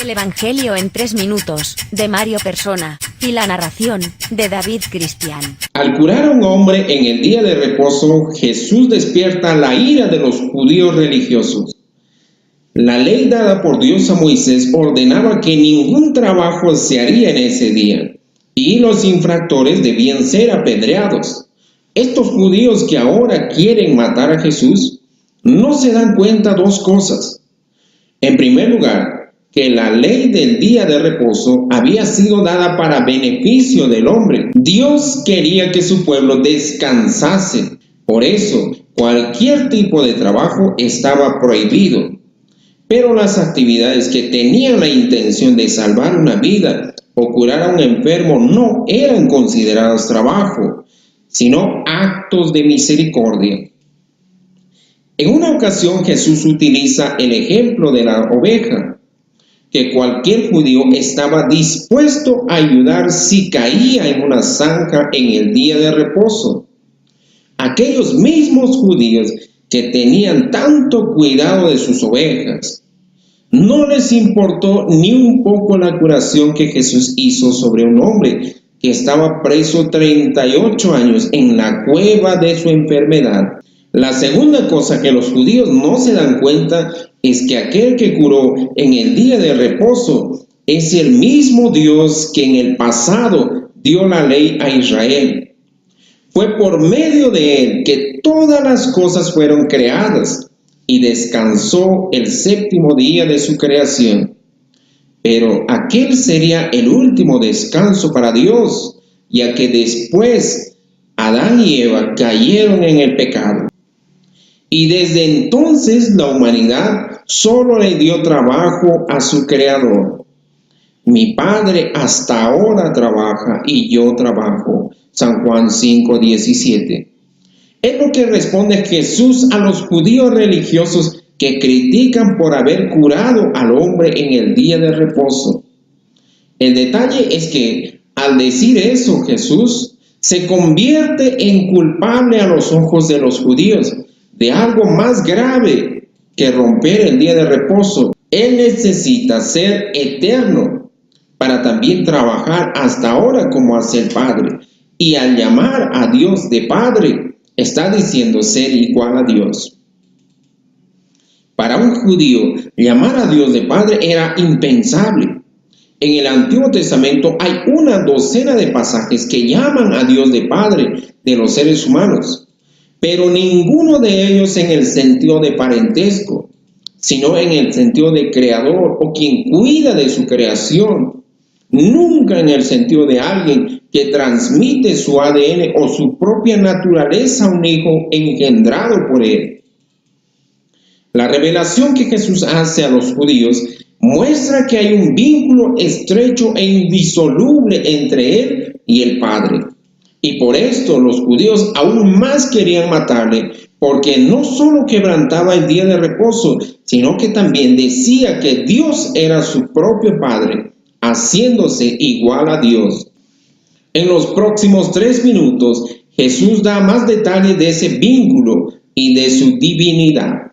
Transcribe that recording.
El Evangelio en 3 minutos, de Mario Persona, y la narración, de David Cristian. Al curar a un hombre en el día de reposo, Jesús despierta la ira de los judíos religiosos. La ley dada por Dios a Moisés ordenaba que ningún trabajo se haría en ese día, y los infractores debían ser apedreados. Estos judíos que ahora quieren matar a Jesús, no se dan cuenta dos cosas. En primer lugar, que la ley del día de reposo había sido dada para beneficio del hombre. Dios quería que su pueblo descansase. Por eso, cualquier tipo de trabajo estaba prohibido. Pero las actividades que tenían la intención de salvar una vida o curar a un enfermo no eran consideradas trabajo, sino actos de misericordia. En una ocasión Jesús utiliza el ejemplo de la oveja, que cualquier judío estaba dispuesto a ayudar si caía en una zanja en el día de reposo. Aquellos mismos judíos que tenían tanto cuidado de sus ovejas, no les importó ni un poco la curación que Jesús hizo sobre un hombre que estaba preso 38 años en la cueva de su enfermedad. La segunda cosa que los judíos no se dan cuenta es que aquel que curó en el día de reposo es el mismo Dios que en el pasado dio la ley a Israel. Fue por medio de él que todas las cosas fueron creadas y descansó el séptimo día de su creación. Pero aquel sería el último descanso para Dios, ya que después Adán y Eva cayeron en el pecado. Y desde entonces la humanidad solo le dio trabajo a su Creador. Mi Padre hasta ahora trabaja y yo trabajo. San Juan 5:17. Es lo que responde Jesús a los judíos religiosos que critican por haber curado al hombre en el día de reposo. El detalle es que al decir eso Jesús se convierte en culpable a los ojos de los judíos de algo más grave que romper el día de reposo. Él necesita ser eterno para también trabajar hasta ahora como hace el Padre. Y al llamar a Dios de Padre, está diciendo ser igual a Dios. Para un judío, llamar a Dios de Padre era impensable. En el Antiguo Testamento hay una docena de pasajes que llaman a Dios de Padre de los seres humanos, pero ninguno de ellos en el sentido de parentesco, sino en el sentido de creador o quien cuida de su creación. Nunca en el sentido de alguien que transmite su ADN o su propia naturaleza a un hijo engendrado por él. La revelación que Jesús hace a los judíos muestra que hay un vínculo estrecho e indisoluble entre él y el Padre. Y por esto los judíos aún más querían matarle, porque no solo quebrantaba el día de reposo, sino que también decía que Dios era su propio Padre, haciéndose igual a Dios. En los próximos 3 minutos, Jesús da más detalles de ese vínculo y de su divinidad.